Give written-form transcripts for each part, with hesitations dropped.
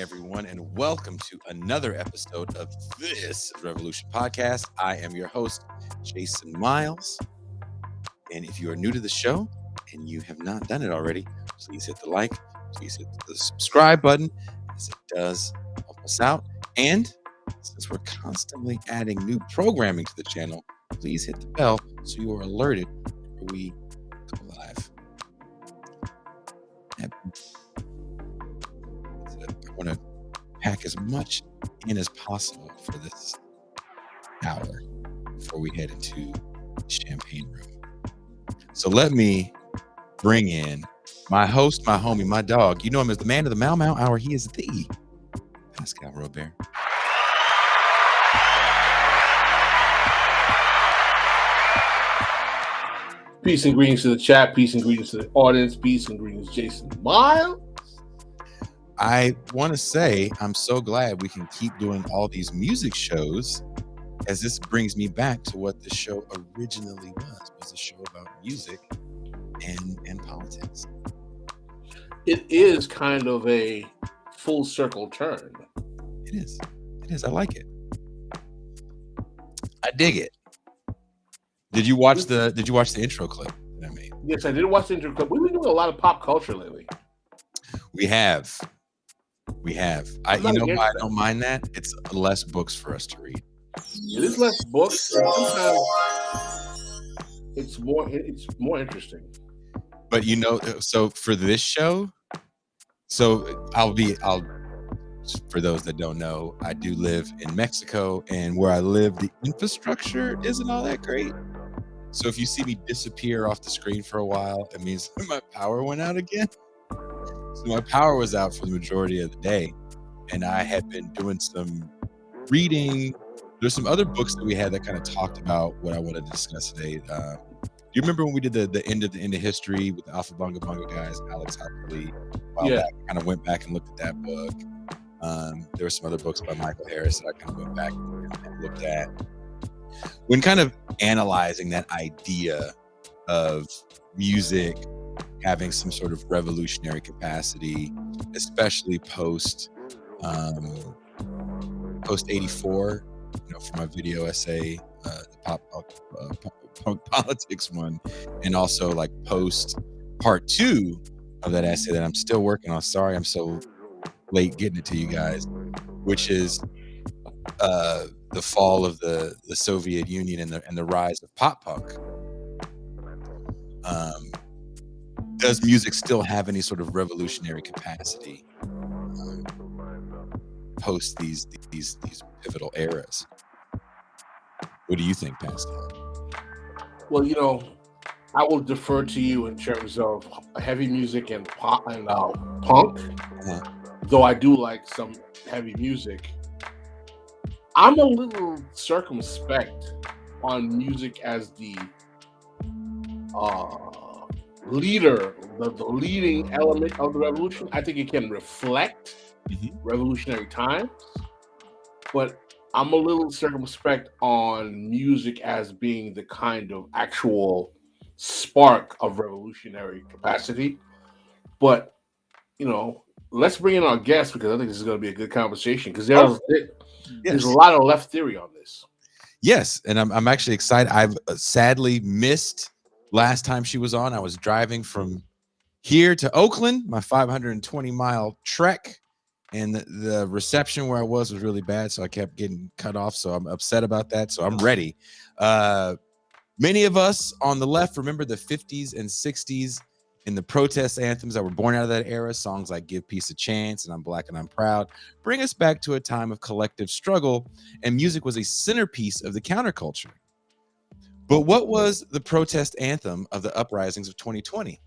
everyone, and welcome to another episode of This Revolution Podcast. I am your host, Jason Miles. And if you are new to the show and you have not done it already, please hit the like, please hit the subscribe button, as it does help us out. And since we're constantly adding new programming to the channel, please hit the bell so you are alerted when we go live. I want to pack as much in as possible for this hour before we head into the champagne room. So let me bring in my host, my homie, my dog. You know him as the man of the Mau Mau Hour. He is the Pascal Robert. Peace and greetings to the chat. Peace and greetings to the audience. Peace and greetings, Jason Miles. I want to say I'm so glad we can keep doing all these music shows, as this brings me back to what the show originally was a show about music and politics. It is kind of a full circle turn. It is. I like it. I dig it. Did you watch the intro clip that I made? Yes, I did watch the intro clip. We've been doing a lot of pop culture lately. We have. You know why I don't mind that? It's less books for us to read. It is less books. It's more interesting. But so for this show, for those that don't know, I do live in Mexico, and where I live, the infrastructure isn't all that great. So if you see me disappear off the screen for a while, it means my power went out again. So my power was out for the majority of the day, and I had been doing some reading. There's some other books that we had that kind of talked about what I wanted to discuss today. Do you remember when we did the end of history with the Alpha Bunga Bunga guys, Alex Haley? Yeah. I kind of went back and looked at that book. There were some other books by Michael Harris that I kind of went back and looked at. When kind of analyzing that idea of music having some sort of revolutionary capacity, especially post 84, for my video essay, the punk politics one, and also like post part 2 of that essay that I'm still working on. Sorry, I'm so late getting it to you guys, which is the fall of the Soviet Union and the rise of pop punk. Does music still have any sort of revolutionary capacity post these pivotal eras? What do you think, Pascal? Well, I will defer to you in terms of heavy music and pop and punk. Uh-huh. Though I do like some heavy music, I'm a little circumspect on music as the leader, the leading element of the revolution. I think it can reflect revolutionary times, but I'm a little circumspect on music as being the kind of actual spark of revolutionary capacity. But, let's bring in our guest, because I think this is going to be a good conversation, because there's a lot of left theory on this. Yes, and I'm actually excited. I've sadly missed last time she was on. I was driving from here to Oakland, my 520-mile trek, and the reception where I was really bad, so I kept getting cut off, so I'm upset about that, so I'm ready. Many of us on the left remember the 50s and 60s and the protest anthems that were born out of that era. Songs like Give Peace a Chance and I'm Black and I'm Proud bring us back to a time of collective struggle, and music was a centerpiece of the counterculture. But what was the protest anthem of the uprisings of 2020?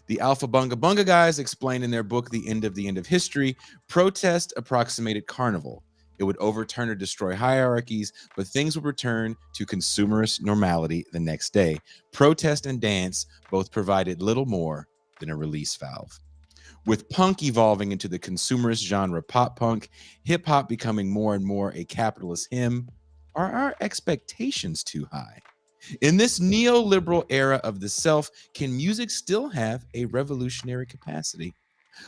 The Alpha Bunga Bunga guys explained in their book, The End of History, protest approximated carnival. It would overturn or destroy hierarchies, but things would return to consumerist normality the next day. Protest and dance both provided little more than a release valve. With punk evolving into the consumerist genre pop punk, hip hop becoming more and more a capitalist hymn, are our expectations too high? In this neoliberal era of the self, can music still have a revolutionary capacity?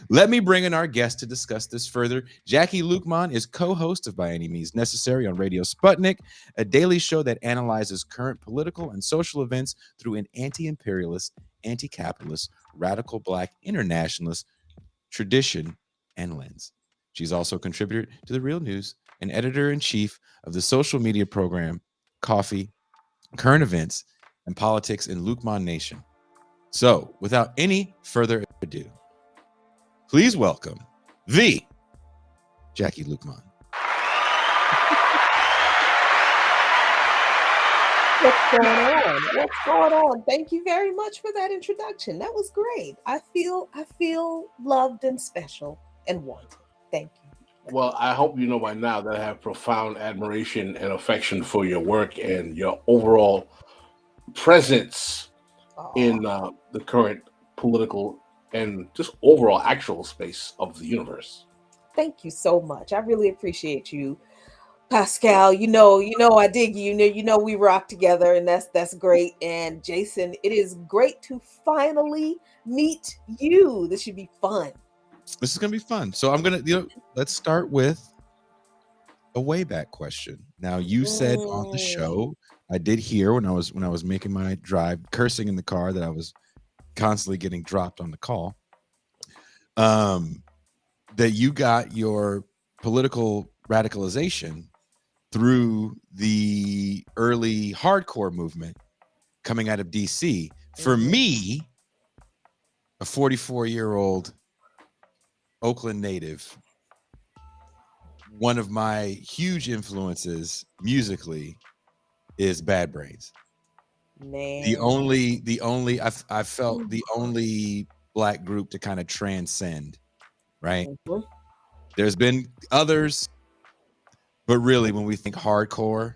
Let me bring in our guest to discuss this further. Jackie Luqman is co-host of By Any Means Necessary on Radio Sputnik, a daily show that analyzes current political and social events through an anti-imperialist, anti-capitalist, radical Black internationalist tradition and lens. She's also a contributor to The Real News and editor-in-chief of the social media program Coffee, Current Events, and Politics in Luqman Nation. So, without any further ado, please welcome the Jackie Luqman. What's going on? What's going on? Thank you very much for that introduction. That was great. I feel loved and special and wanted. Thank you. Well, I hope you know by now that I have profound admiration and affection for your work and your overall presence in the current political and just overall actual space of the universe. Thank you so much. I really appreciate you, Pascal. You know I dig you. You know we rock together, and that's great. And Jason, it is great to finally meet you. This should be fun. This is gonna be fun. So I'm gonna, let's start with a way back question. Now, you said on the show, I did hear when I was making my drive, cursing in the car, that I was constantly getting dropped on the call. That you got your political radicalization through the early hardcore movement coming out of DC. For me, a 44-year-old Oakland native, one of my huge influences musically is Bad Brains. Man. The only I felt the only Black group to kind of transcend, right? There's been others, but really when we think hardcore,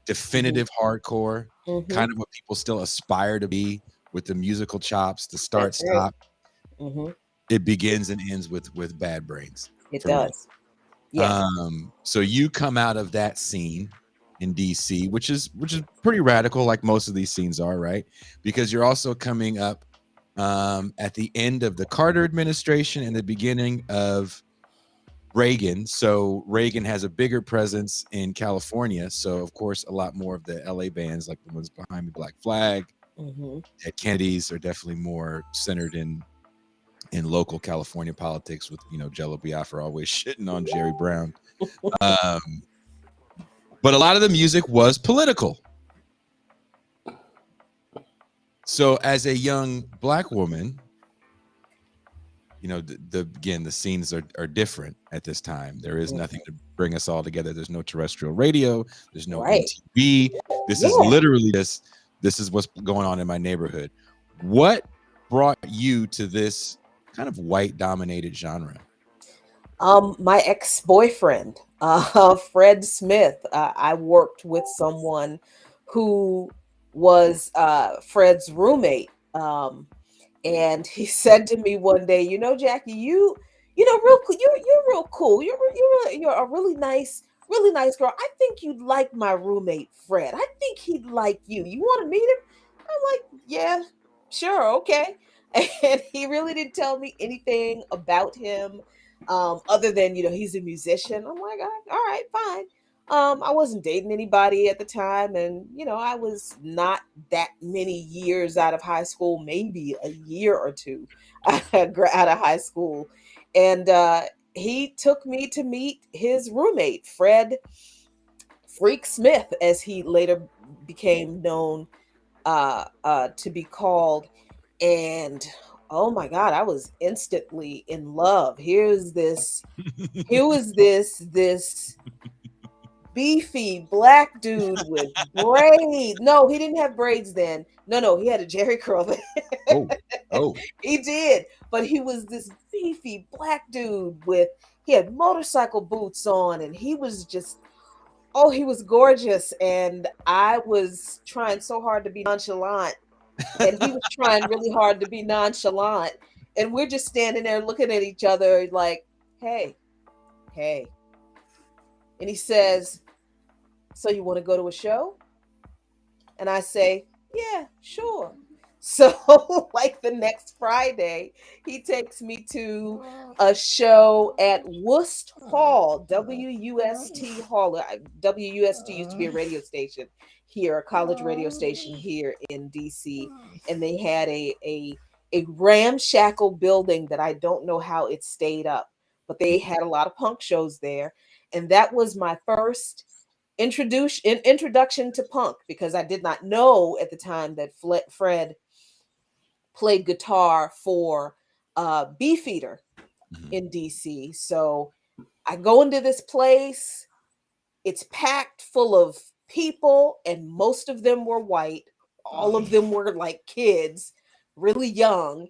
definitive hardcore, kind of what people still aspire to be with the musical chops, the start stop, it begins and ends with Bad Brains. It does. Yes. So you come out of that scene in DC, which is pretty radical, like most of these scenes are, right? Because you're also coming up at the end of the Carter administration and the beginning of Reagan. So Reagan has a bigger presence in California. So of course, a lot more of the LA bands, like the ones behind me, Black Flag, Dead Kennedys, are definitely more centered in local California politics, with Jello Biafra always shitting on Jerry Brown. But a lot of the music was political. So as a young Black woman, the scenes are different at this time. There is nothing to bring us all together. There's no terrestrial radio. There's no MTV. This is literally this is what's going on in my neighborhood. What brought you to this kind of white dominated genre? My ex-boyfriend, Fred Smith. I worked with someone who was Fred's roommate. And he said to me one day, Jackie, you're real cool. You're a really nice girl. I think you'd like my roommate, Fred. I think he'd like you. You want to meet him? I'm like, yeah, sure. Okay. And he really didn't tell me anything about him, other than, he's a musician. I'm like, all right, fine. I wasn't dating anybody at the time, and I was not that many years out of high school, maybe a year or two out of high school, and he took me to meet his roommate, Fred Freak Smith, as he later became known to be called. And oh my God, I was instantly in love. Here was this beefy Black dude with braids. No, he didn't have braids then. No, he had a Jerry curl then. Oh. He did. But he was this beefy Black dude he had motorcycle boots on, and he was just, he was gorgeous. And I was trying so hard to be nonchalant, and he was trying really hard to be nonchalant. And we're just standing there looking at each other like, hey. And he says, so you want to go to a show? And I say, yeah, sure. So, like the next Friday, he takes me to a show at Wust Hall, WUST Hall. WUST used to be a radio station here, a college radio station here in DC, and they had a ramshackle building that I don't know how it stayed up, but they had a lot of punk shows there, and that was my first introduction to punk, because I did not know at the time that Fred played guitar for Beefeater in DC. So I go into this place, it's packed full of people, and most of them were white. All of them were like kids, really young.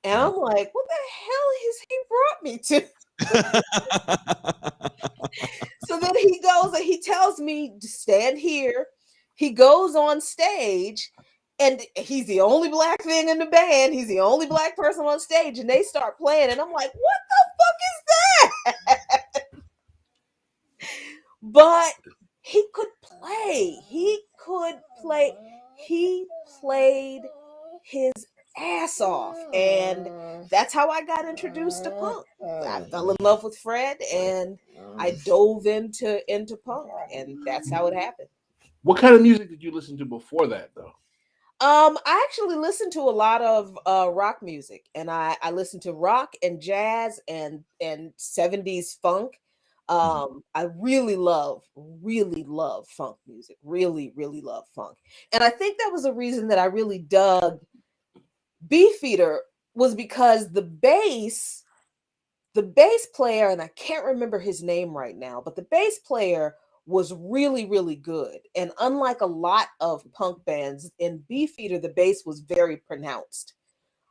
And I'm like, what the hell has he brought me to? So then he goes and he tells me to stand here. He goes on stage, and he's the only black thing in the band. He's the only black person on stage, and they start playing, and I'm like, what the fuck is that? But he could play. He could play. He played his ass off, and that's how I got introduced to punk. I fell in love with Fred, and I dove into punk, and that's how it happened. What kind of music did you listen to before that, though? I actually listened to a lot of rock music, and I listened to rock and jazz and 70s funk. I really love funk music. Really, really love funk. And I think that was a reason that I really dug Beefeater, was because the bass player, and I can't remember his name right now, but the bass player was really, really good. And unlike a lot of punk bands, in Beefeater, the bass was very pronounced.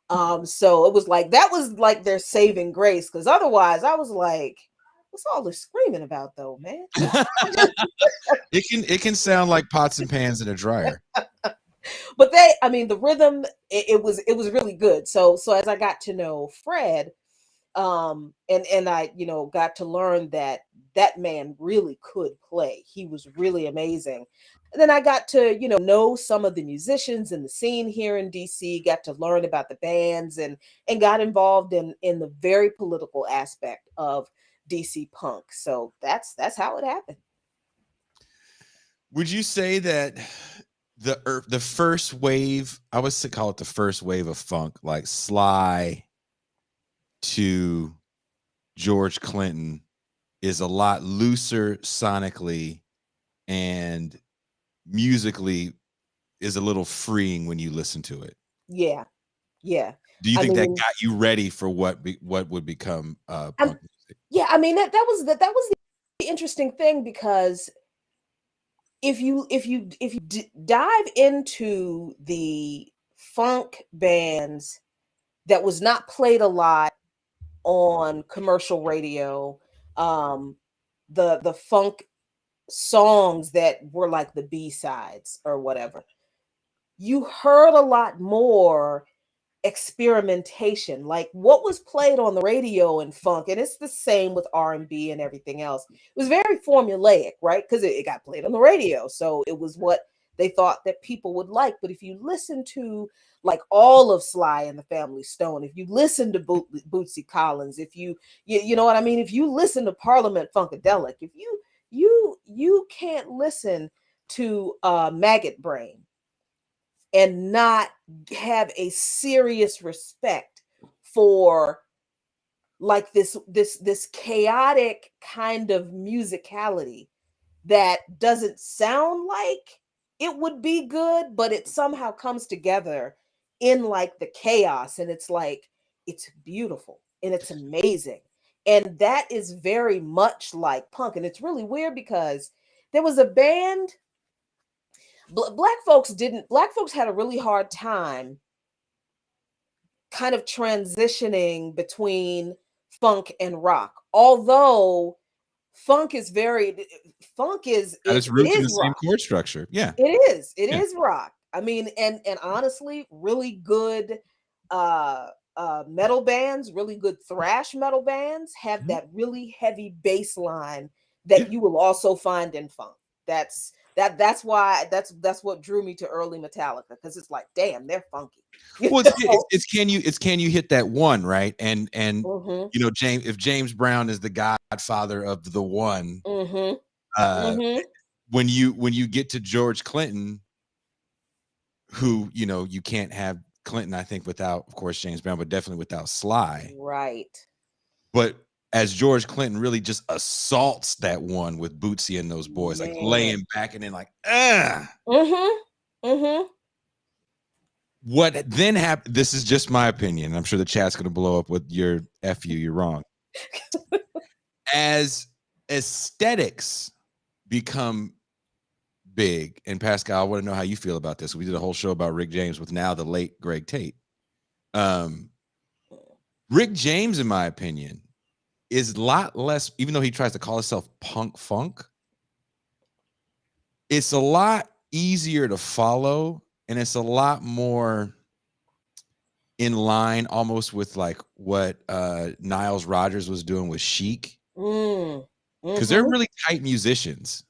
So it was like, that was like their saving grace, because otherwise I was like, what's all this screaming about though, man? It can sound like pots and pans in a dryer. But the rhythm, it was really good. So as I got to know Fred, and I, got to learn that man really could play. He was really amazing. And then I got to, know some of the musicians in the scene here in DC, got to learn about the bands, and got involved in the very political aspect of DC punk. So that's how it happened. Would you say that the first wave, I would call it the first wave of funk, like Sly to George Clinton, is a lot looser sonically and musically is a little freeing when you listen to it? Yeah. Do you think that got you ready for what would become punk music? Yeah, that was the interesting thing, because if you dive into the funk bands that was not played a lot on commercial radio, the funk songs that were like the B-sides or whatever, you heard a lot more experimentation, like what was played on the radio in funk. And it's the same with R&B and everything else. It was very formulaic, right? Because it got played on the radio, so it was what they thought that people would like. But if you listen to like all of Sly and the Family Stone, if you listen to Bootsy Collins, if you know what I mean, if you listen to Parliament Funkadelic, if you can't listen to Maggot Brain and not have a serious respect for like this chaotic kind of musicality that doesn't sound like it would be good, but it somehow comes together in like the chaos, and it's like, it's beautiful and it's amazing. And that is very much like punk. And it's really weird, because there was a band, black folks had a really hard time kind of transitioning between funk and rock, although funk is It's rooted in the same chord structure. Yeah, it is rock. And honestly, really good metal bands, really good thrash metal bands have that really heavy bass line that you will also find in funk. That's that's why that's what drew me to early Metallica, because it's like, damn, they're funky. Well, it's can you hit that one, right? And Mm-hmm. you know, if James Brown is the godfather of the one, Mm-hmm. uh, Mm-hmm. when you get to George Clinton, who, you know, you can't have Clinton, I think, without, of course, James Brown, but definitely without Sly. Right. But as George Clinton really just assaults that one with Bootsy and those boys, like laying back and then like, Mm-hmm. Mm-hmm. What then happened? This is just my opinion. I'm sure the chat's going to blow up with your F you. You're wrong. As aesthetics become big, and Pascal, I want to know how you feel about this. We did a whole show about Rick James with now the late Greg Tate. Rick James, in my opinion, is a lot less, even though he tries to call himself punk funk, it's a lot easier to follow, and it's a lot more in line almost with like what Niles Rodgers was doing with Chic. Because they're really tight musicians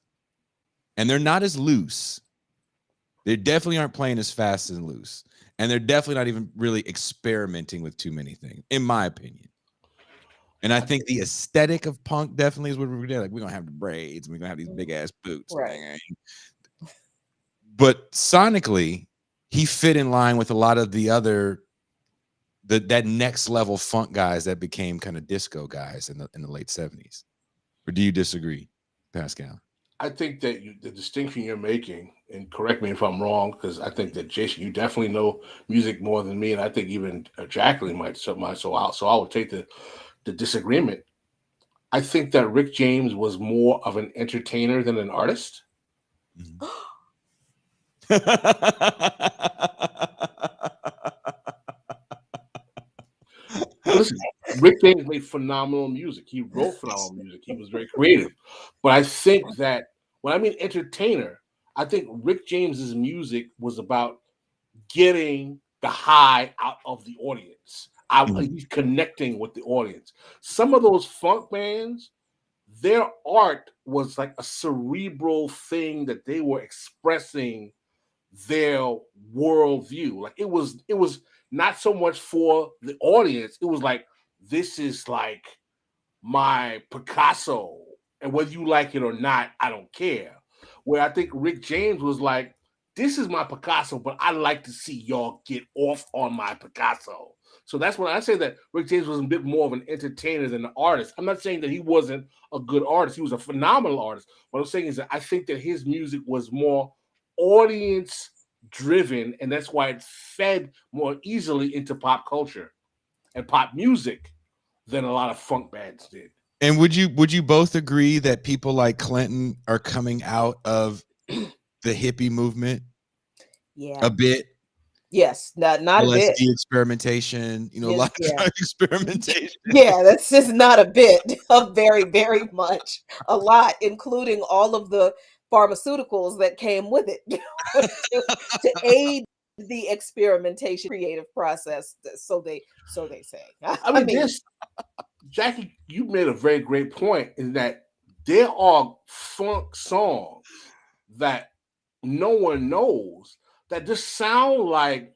and they're not as loose. They definitely aren't playing as fast and loose. And they're definitely not even really experimenting with too many things, in my opinion. And I think the aesthetic of punk definitely is what we're doing. Like, we're gonna have the braids, and we're gonna have these big ass boots. Right. But sonically, he fit in line with a lot of the other that next level funk guys that became kind of disco guys in the late 70s. Or do you disagree, Pascal? I think that the distinction you're making, and correct me if I'm wrong, because I think that Jason, you definitely know music more than me, and I think even Jacqueline might. So I would take the disagreement. I think that Rick James was more of an entertainer than an artist. Mm-hmm. Listen, Rick James made phenomenal music. He wrote phenomenal music. He was very creative. But I think that when I mean entertainer, I think Rick James's music was about getting the high out of the audience. He's connecting with the audience. Some of those funk bands, their art was like a cerebral thing that they were expressing their worldview. Like it was not so much for the audience. It was like, this is like my Picasso, and whether you like it or not, I don't care. Where I think Rick James was like, this is my Picasso, but I like to see y'all get off on my Picasso. So that's when I say that Rick James was a bit more of an entertainer than an artist. I'm not saying that he wasn't a good artist. He was a phenomenal artist. What I'm saying is that I think that his music was more audience driven, and that's why it fed more easily into pop culture and pop music than a lot of funk bands did. And would you both agree that people like Clinton are coming out of the hippie movement? Yeah. A bit. Yes, not a bit. LSD experimentation, you know, Yes, lifetime experimentation. Yeah, that's just not a bit. Very, very much. A lot, including all of the pharmaceuticals that came with it to aid the experimentation creative process. So they say. I mean, this, Jackie, you made a very great point in that there are funk songs that no one knows that just sound like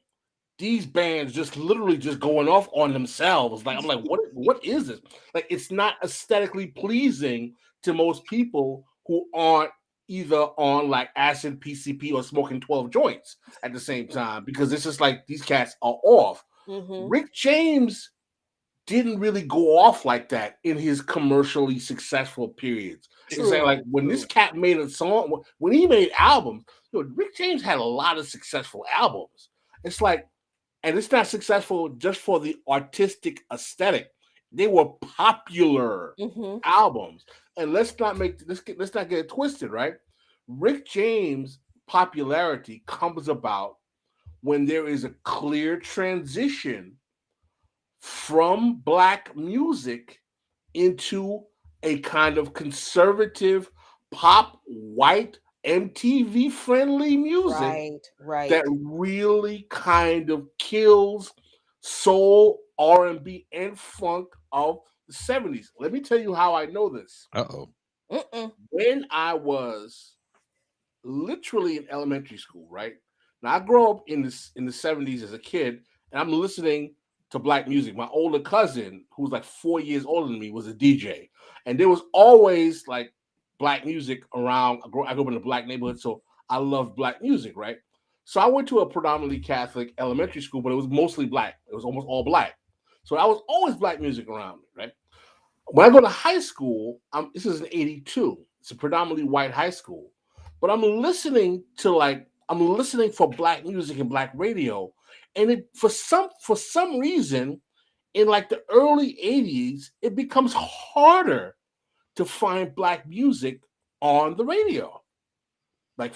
these bands just literally just going off on themselves. Like, I'm like, what is this? Like, it's not aesthetically pleasing to most people who aren't either on like acid, PCP, or smoking 12 joints at the same time, because it's just like these cats are off. Rick James didn't really go off like that in his commercially successful periods. It's saying like when this cat made a song, when he made albums, you know, Rick James had a lot of successful albums. It's like, and it's not successful just for the artistic aesthetic. They were popular albums. And let's not get it twisted, right? Rick James' popularity comes about when there is a clear transition from Black music into a kind of conservative pop, white, MTV friendly music that really kind of kills soul, R&B, and funk of the 70s. Let me tell you how I know this. Uh-oh. When I was literally in elementary school, right? Now I grew up in the 70s as a kid, and I'm listening to black music. My older cousin, who was like 4 years older than me, was a DJ, and there was always like black music around. I grew up in a black neighborhood, so I loved black music, right? So I went to a predominantly Catholic elementary school, but it was mostly black. It was almost all black. So I was always black music around me, right? When I go to high school, this is in '82. It's a predominantly white high school, but I'm listening for black music and black radio, and for some reason, in like the early '80s, it becomes harder to find black music on the radio, like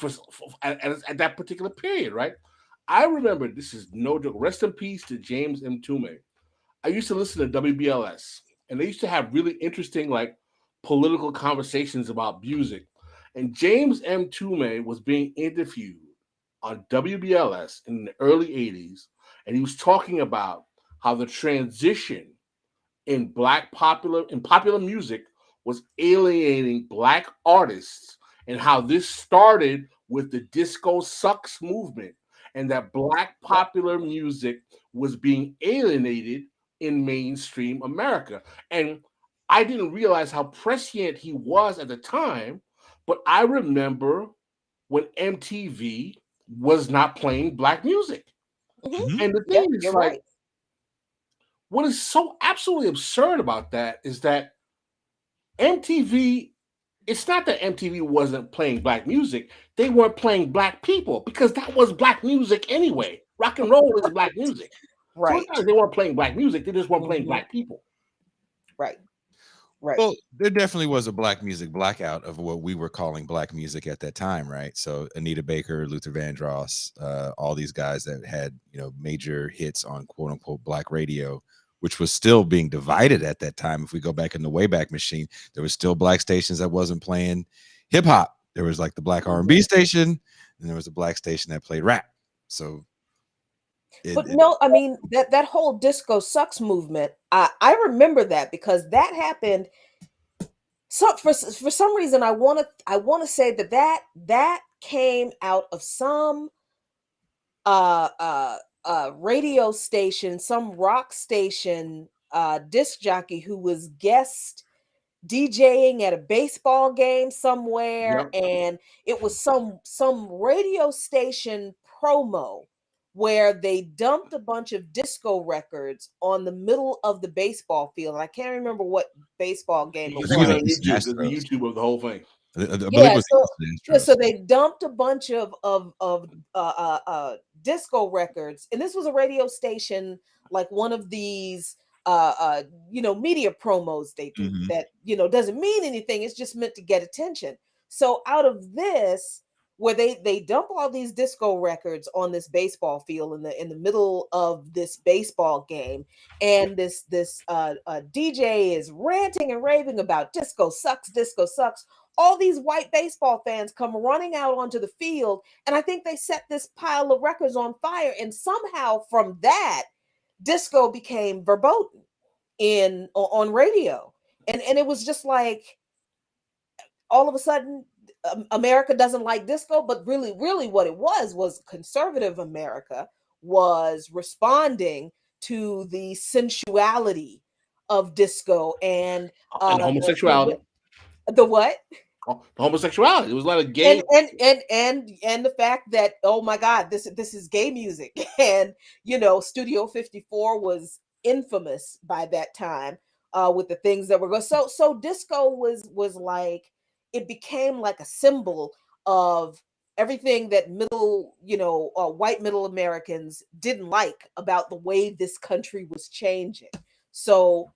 at that particular period, right? I remember, this is no joke. Rest in peace to James M. Tume. I used to listen to WBLS, and they used to have really interesting, like, political conversations about music. And James M. Tume was being interviewed on WBLS in the early '80s, and he was talking about how the transition in popular music was alienating black artists, and how this started with the disco sucks movement, and that black popular music was being alienated in mainstream America. And I didn't realize how prescient he was at the time, but I remember when MTV was not playing black music. Mhm. And the thing is, You're like, right. what is so absolutely absurd about that is that MTV, it's not that MTV wasn't playing black music, they weren't playing black people, because that was black music anyway. Rock and roll is black music. So it's Right. not like they weren't playing black music, they just weren't playing Mhm. black people. Right. Right. Well, there definitely was a black music blackout of what we were calling black music at that time, right? So Anita Baker, Luther Vandross, all these guys that had, major hits on quote unquote black radio, which was still being divided at that time. If we go back in the Wayback Machine, there was still black stations that wasn't playing hip hop. There was like the black R&B station, and there was a black station that played rap. So But no, I mean that whole disco sucks movement. I remember that because that happened. So for some reason, I want to say that came out of some radio station, some rock station disc jockey who was guest DJing at a baseball game somewhere, Yep. and it was some radio station promo where they dumped a bunch of disco records on the middle of the baseball field. I can't remember what baseball game You it can I see think it it was. was on Houston YouTube. There's a Astros. YouTube of the whole thing. I believe Yeah, it was so Houston Astros. so they dumped a bunch of disco records, and this was a radio station, like one of these media promos they do Mhm. that doesn't mean anything. It's just meant to get attention. So out of this, where they dump all these disco records on this baseball field in the middle of this baseball game, and this DJ is ranting and raving about disco sucks, disco sucks. All these white baseball fans come running out onto the field, and I think they set this pile of records on fire, and somehow from that, disco became verboten on radio. And it was just like, all of a sudden, America doesn't like disco. But really what it was conservative America was responding to the sensuality of disco and And homosexuality. the what? Homosexuality. It was a lot of and gay. and the fact that, oh my God, this is gay music. And Studio 54 was infamous by that time, with the things that were going. So disco was like, it became like a symbol of everything that white middle Americans didn't like about the way this country was changing. So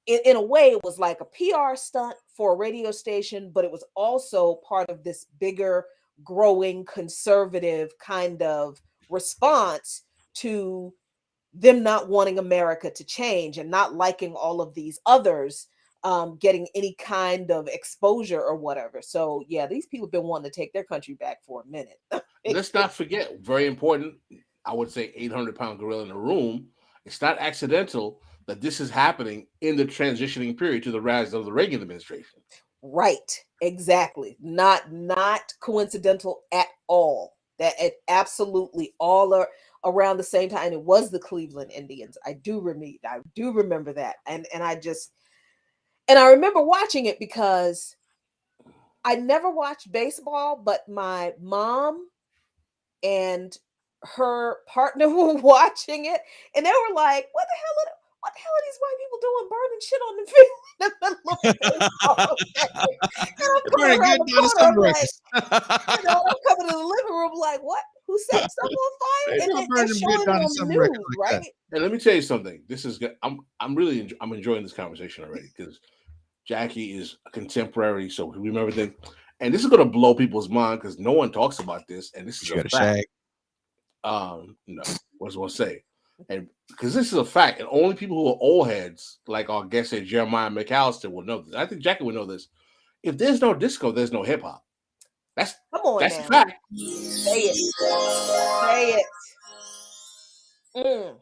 in a way, it was like a PR stunt for a radio station, but it was also part of this bigger, growing conservative kind of response to them not wanting America to change and not liking all of these others getting any kind of exposure or whatever. So yeah, these people have been wanting to take their country back for a minute. Let's not forget, very important, I would say 800-pound gorilla in the room. It's not accidental that this is happening in the transitioning period to the rise of the Reagan administration. Right. Exactly. Not coincidental at all. That it absolutely all are around the same time. And it was the Cleveland Indians. I do remember that. And I remember watching it because I never watched baseball, but my mom and her partner were watching it, and they were like, what the hell are these white people doing burning shit on the field in the middle of the baseball game?" And I'm coming Burning around good the down to corner, I'm like, sunrise. I'm coming to the living room like, what? Who set stuff on fire? And they're Burning good showing down it to on the some record news, like right? that. And let me tell you something. This is good. I'm really I'm enjoying this conversation already because Jackie is a contemporary, so we remember things. And this is going to blow people's mind because no one talks about this, and this is She a got a fact. shag. No, what's going to say? And because this is a fact, and only people who are old heads, like our guest said, Jeremiah McAllister, will know this. I think Jackie would know this. If there's no disco, there's no hip hop. That's Come that's on the now. fact. Say it. Say it.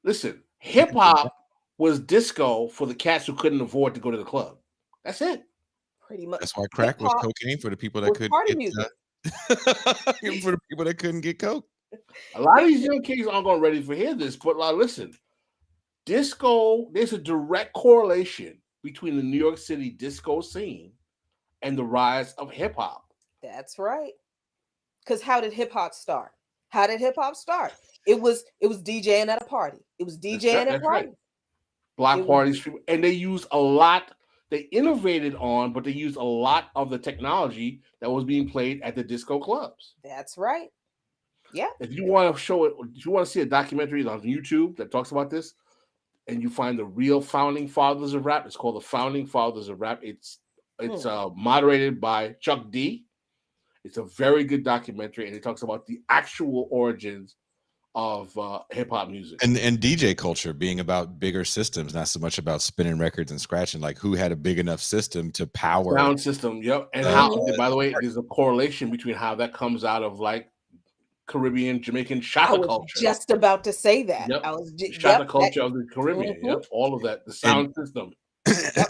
Listen, hip hop was disco for the cats who couldn't afford to go to the club. That's it. Pretty much. That's why crack was cocaine for the people that Was couldn't party get music. for the people that couldn't get coke. A lot of these young kids aren't going ready to hear this, but listen, disco, there's a direct correlation between the New York City disco scene and the rise of hip hop. That's right. Because how did hip hop start? How did hip hop start? It was DJing at a party. It was DJing at a party. Right. Block parties, and they used a lot. They innovated on, but they used a lot of the technology that was being played at the disco clubs. That's right. Yeah. If you want to show it, if you want to see a documentary on YouTube that talks about this, and you find the real founding fathers of rap, it's called The Founding Fathers of Rap. It's moderated by Chuck D. It's a very good documentary, and it talks about the actual origins of hip hop music and DJ culture being about bigger systems, not so much about spinning records and scratching. Like who had a big enough system to power sound system. Yep, and how? By the way, there's a correlation between how that comes out of like Caribbean, Jamaican shaka culture. Just about to say that. Yep. I was shaka culture of the Caribbean. Yep, all of that. The sound system.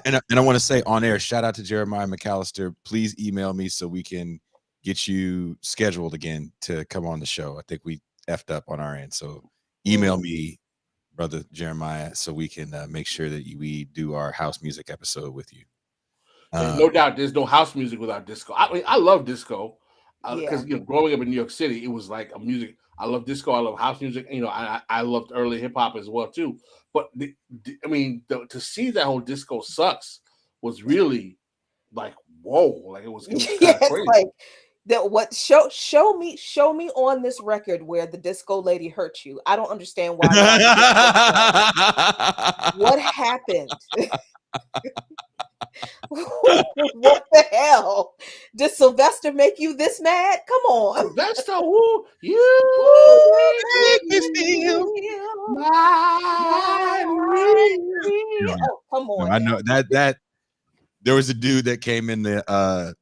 And I want to say on air, shout out to Jeremiah McAllister. Please email me so we can get you scheduled again to come on the show. I think we effed up on our end, so email me, brother Jeremiah, so we can make sure that we do our house music episode with you. No doubt, there's no house music without disco. I mean, I love disco because growing up in New York City, it was like a music. I love disco. I love house music. You know, I loved early hip hop as well too. But to see that whole disco sucks was really like whoa, like it was kind of crazy. Like that. What show me on this record where the disco lady hurt you. I don't understand why. What happened? What the hell? Did Sylvester make you this mad? Come on, Sylvester, who you make me feel my real. Oh, come on. No, I know that there was a dude that came in the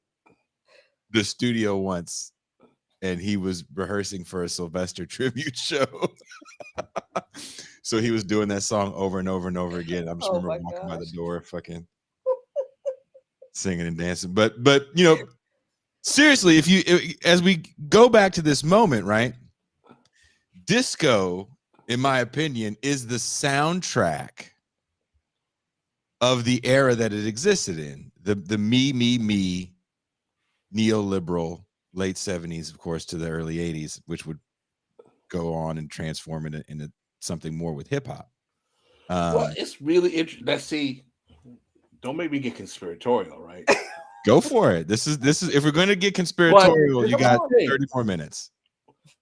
studio once, and he was rehearsing for a Sylvester tribute show. So he was doing that song over and over and over again. I just remember walking by the door, fucking singing and dancing. But you know, seriously, as we go back to this moment, right? Disco, in my opinion, is the soundtrack of the era that it existed in. The me neoliberal late 70s, of course, to the early 80s, which would go on and transform it into something more with hip hop. Well, it's really interesting. Let's see. Don't make me get conspiratorial, right? Go for it. This is if we're going to get conspiratorial, you got 34 minutes.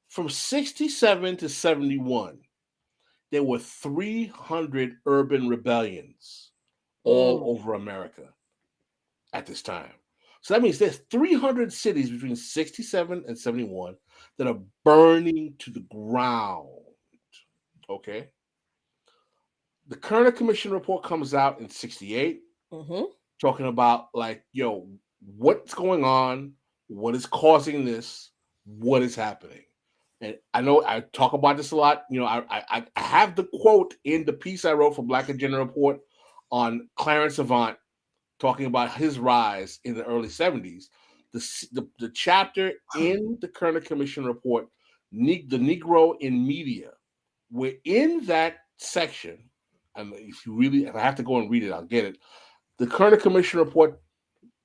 From 67 to 71, there were 300 urban rebellions all over America at this time. So that means there's 300 cities between 67 and 71 that are burning to the ground. Okay. The Kerner Commission report comes out in 68, talking about like, yo, what's going on? What is causing this? What is happening? And I know I talk about this a lot. You know, I have the quote in the piece I wrote for Black Agenda Report on Clarence Avant talking about his rise in the early 70s. The chapter in the Kerner Commission report, the Negro in Media, within that section, and if I have to go and read it, I'll get it. The Kerner Commission report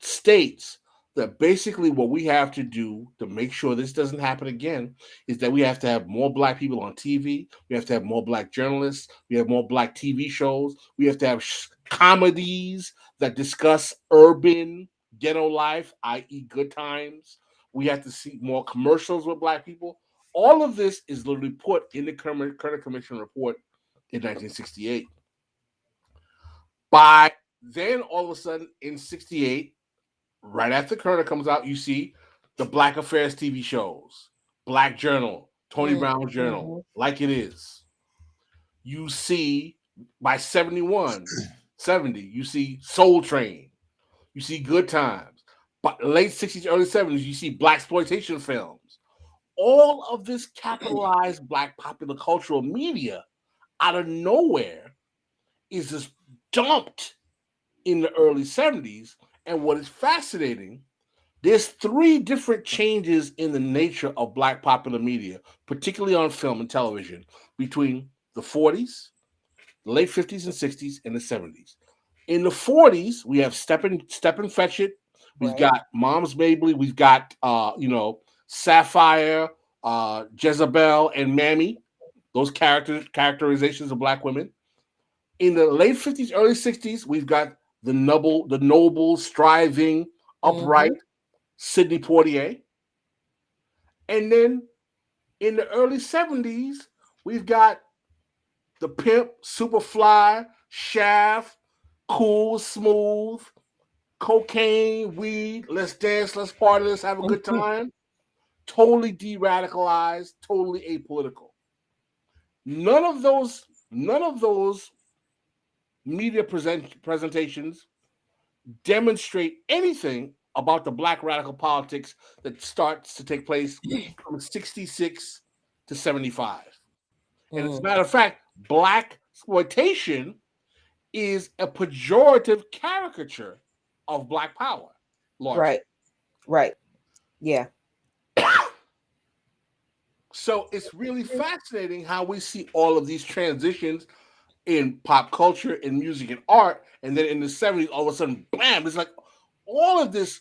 states that basically what we have to do to make sure this doesn't happen again is that we have to have more Black people on TV. We have to have more Black journalists. We have more Black TV shows. We have to have comedies that discuss urban ghetto life, i.e. good times. We have to see more commercials with Black people. All of this is literally put in the Kerner Commission report in 1968. By then, all of a sudden, in 68, right after Kerner comes out, you see the Black Affairs TV shows, Black Journal, Tony Brown's Journal, Like It Is. You see, by 71, 70, you see Soul Train. You see Good Times. But late 60s, early 70s, you see blaxploitation films. All of this capitalized Black popular cultural media out of nowhere is just dumped in the early 70s. And what is fascinating, there's 3 different changes in the nature of Black popular media, particularly on film and television, between the 40s, the late 50s and 60s, and the 70s. In the 40s, we have Step and Fetch It. We've got Mom's Mabley. We've got Sapphire, Jezebel, and Mammy. Those characterizations of Black women. In the late 50s, early 60s, we've got the noble, striving, upright Sidney Poitier. And then in the early 70s, we've got the pimp, Superfly, Shaft, cool, smooth, cocaine, weed, let's dance, let's party, let's have a good time. Totally de-radicalized, totally apolitical. None of those media presentations demonstrate anything about the Black radical politics that starts to take place from 66 to 75. And as a matter of fact, Black exploitation is a pejorative caricature of Black power. Largely. Right. Yeah. So it's really fascinating how we see all of these transitions in pop culture, in music and art, and then in the 70s, all of a sudden, bam, it's like all of this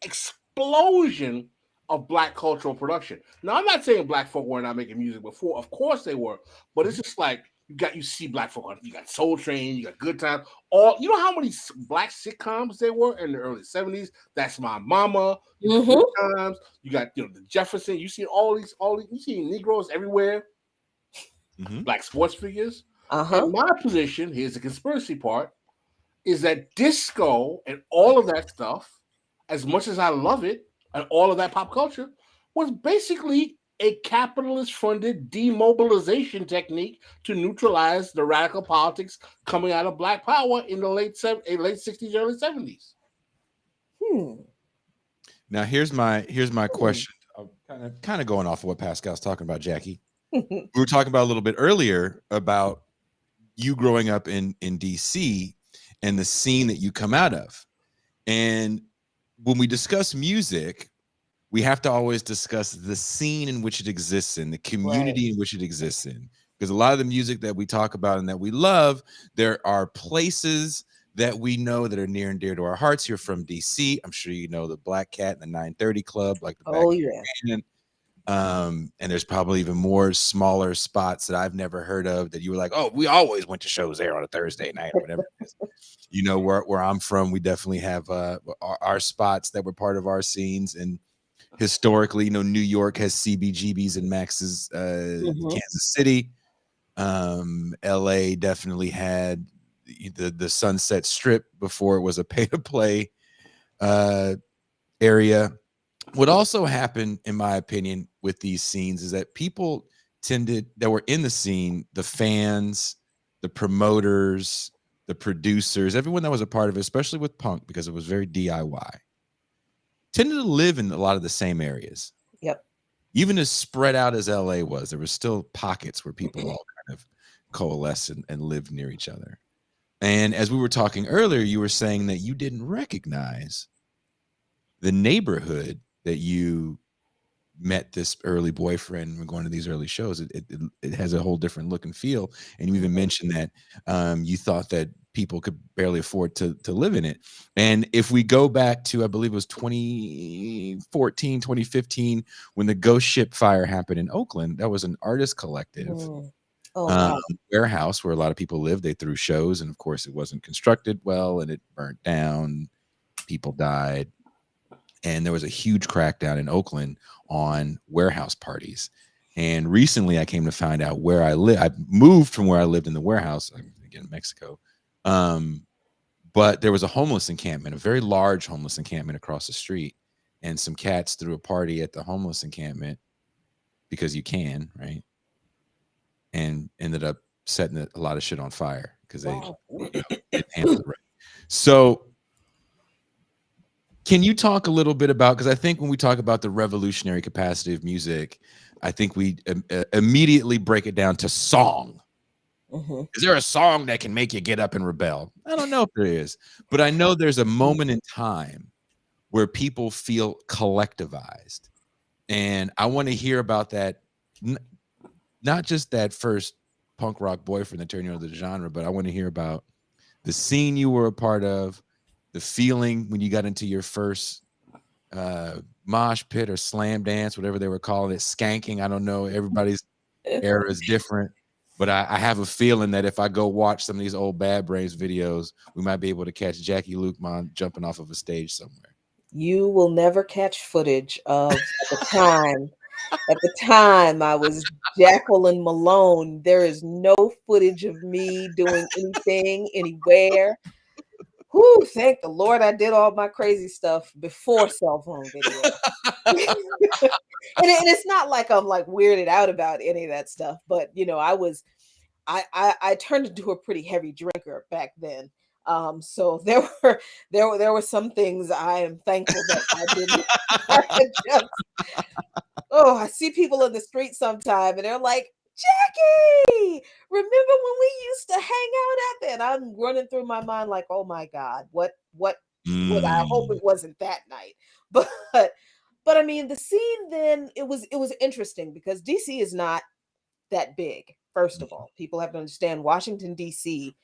explosion of Black cultural production. Now, I'm not saying Black folk were not making music before. Of course they were. But it's just like you see Black folk on. You got Soul Train, you got Good Time. You know how many Black sitcoms there were in the early 70s? That's My Mama. Good Times. You got the Jefferson. You see all these. You see Negroes everywhere. Black sports figures. And my position, here's the conspiracy part, is that disco and all of that stuff, as much as I love it, and all of that pop culture, was basically a capitalist-funded demobilization technique to neutralize the radical politics coming out of Black power in the late 60s, early 70s. Now here's my question. I'm kind of going off of what Pascal's talking about, Jackie. We were talking about a little bit earlier about you growing up in DC and the scene that you come out of. And when we discuss music, we have to always discuss the scene in which it exists in, the community in which it exists in. Because a lot of the music that we talk about and that we love, there are places that we know that are near and dear to our hearts. You're from DC. I'm sure you know the Black Cat and the 930 Club, like the and there's probably even more smaller spots that I've never heard of that you were like, oh, we always went to shows there on a Thursday night or whatever it is. You know, where I'm from, we definitely have our spots that were part of our scenes. And historically, New York has CBGBs and Max's, Kansas City. LA definitely had the Sunset Strip before it was a pay-to-play area. What also happened, in my opinion, with these scenes is that people that were in the scene, the fans, the promoters, the producers, everyone that was a part of it, especially with punk, because it was very DIY, tended to live in a lot of the same areas. Yep. Even as spread out as LA was, there were still pockets where people all kind of coalesced and lived near each other. And as we were talking earlier, you were saying that you didn't recognize the neighborhood that you met this early boyfriend. We're going to these early shows. It has a whole different look and feel. And you even mentioned that you thought that people could barely afford to live in it. And if we go back to, I believe it was 2014, 2015, when the ghost ship fire happened in Oakland, that was an artist collective Wow. warehouse where a lot of people lived. They threw shows, and of course it wasn't constructed well, and it burnt down. People died. And there was a huge crackdown in Oakland on warehouse parties. And recently I came to find out where I live. I moved from where I lived in the warehouse, again, in Mexico. But there was a homeless encampment, a very large homeless encampment across the street. And some cats threw a party at the homeless encampment because you can, right? And ended up setting a lot of shit on fire because they didn't handle it right. So can you talk a little bit about, because I think when we talk about the revolutionary capacity of music, I think we immediately break it down to song. Is there a song that can make you get up and rebel? I don't know if there is, but I know there's a moment in time where people feel collectivized. And I want to hear about that, not just that first punk rock boyfriend that turned you into the genre, but I want to hear about the scene you were a part of, the feeling when you got into your first mosh pit or slam dance, whatever they were calling it, skanking. I don't know. Everybody's era is different, but I have a feeling that if I go watch some of these old Bad Brains videos, we might be able to catch Jackie Luqman jumping off of a stage somewhere. You will never catch footage of the time. At the time, I was Jacqueline Malone. There is no footage of me doing anything, anywhere. Whew, thank the Lord I did all my crazy stuff before cell phone video. And it's not like I'm like weirded out about any of that stuff, but you know, I turned into a pretty heavy drinker back then. So there were some things I am thankful that I didn't. I see people in the street sometime and they're like, Jackie, remember when we used to hang out at that? And I'm running through my mind like, oh my God, what I hope it wasn't that night. But I mean the scene then it was interesting because DC is not that big. First of all, people have to understand Washington, DC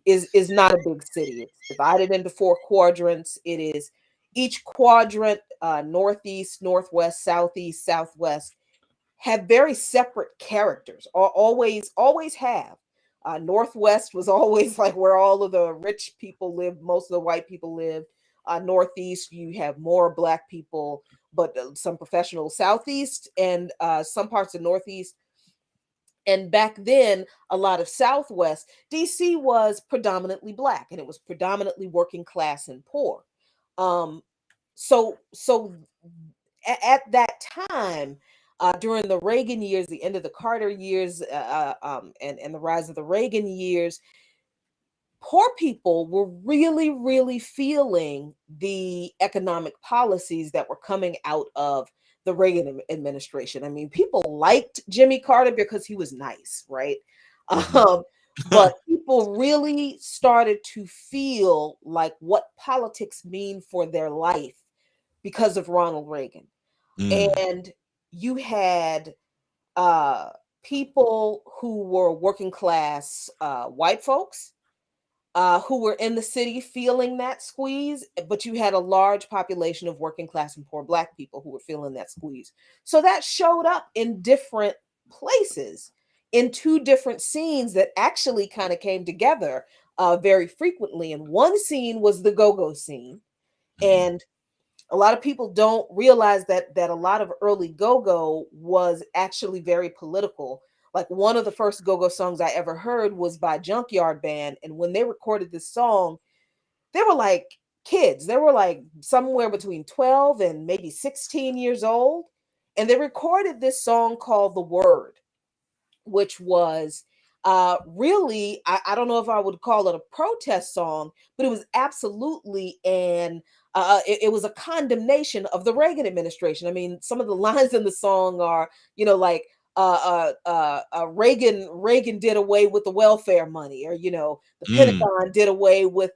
is not a big city. It's divided into 4 quadrants. It is each quadrant, northeast, northwest, southeast, southwest, have very separate characters. Always have. Northwest was always like where all of the rich people lived. Most of the white people lived. Northeast, you have more Black people, but some professional. Southeast and some parts of Northeast. And back then, a lot of Southwest, DC was predominantly Black, and it was predominantly working class and poor. So at that time, during the Reagan years, the end of the Carter years, and the rise of the Reagan years, poor people were really, really feeling the economic policies that were coming out of the Reagan administration. I mean, people liked Jimmy Carter because he was nice, right? But people really started to feel like what politics mean for their life because of Ronald Reagan. And you had people who were working class white folks who were in the city feeling that squeeze, but you had a large population of working class and poor Black people who were feeling that squeeze. So that showed up in different places, in 2 different scenes that actually kind of came together very frequently. And one scene was the go-go scene. And a lot of people don't realize that a lot of early go-go was actually very political. Like one of the first go-go songs I ever heard was by Junkyard Band. And when they recorded this song, they were like kids. They were like somewhere between 12 and maybe 16 years old. And they recorded this song called The Word, which was really, I don't know if I would call it a protest song, but it was absolutely it was a condemnation of the Reagan administration. I mean, some of the lines in the song are, you know, like, Reagan did away with the welfare money, or the Pentagon did away with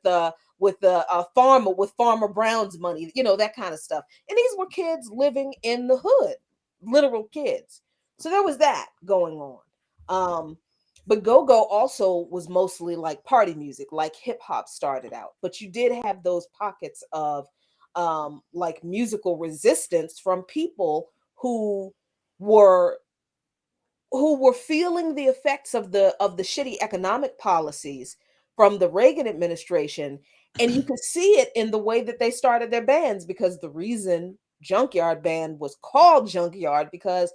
Farmer Brown's money, that kind of stuff. And these were kids living in the hood, literal kids. So there was that going on. But go-go also was mostly like party music, like hip hop started out. But you did have those pockets of like musical resistance from people who were feeling the effects of the shitty economic policies from the Reagan administration. And you could see it in the way that they started their bands, because the reason Junkyard Band was called Junkyard because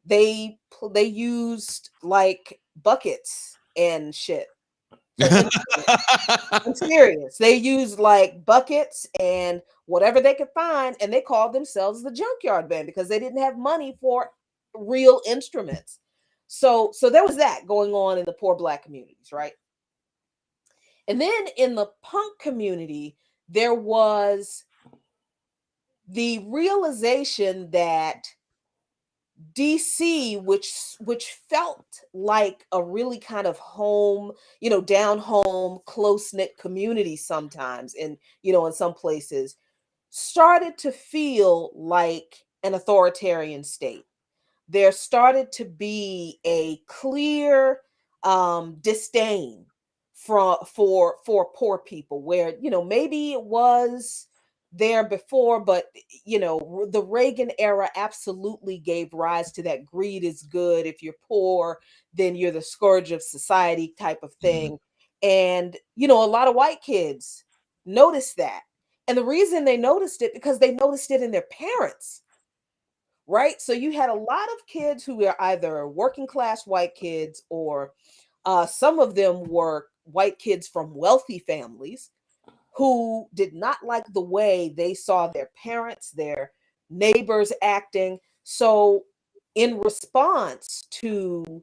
they used like buckets and shit. I'm serious. They used like buckets and whatever they could find, and they called themselves the Junkyard Band because they didn't have money for real instruments. So there was that going on in the poor Black communities, right? And then in the punk community, there was the realization that DC, which felt like a really kind of home, down home, close-knit community sometimes, and in some places, started to feel like an authoritarian state. There started to be a clear disdain for poor people, where maybe it was there before, but the Reagan era absolutely gave rise to that greed is good. If you're poor, then you're the scourge of society type of thing. And a lot of white kids noticed that. And the reason they noticed it, because they noticed it in their parents. Right? So you had a lot of kids who were either working class white kids, or some of them were white kids from wealthy families who did not like the way they saw their parents, their neighbors acting. So in response to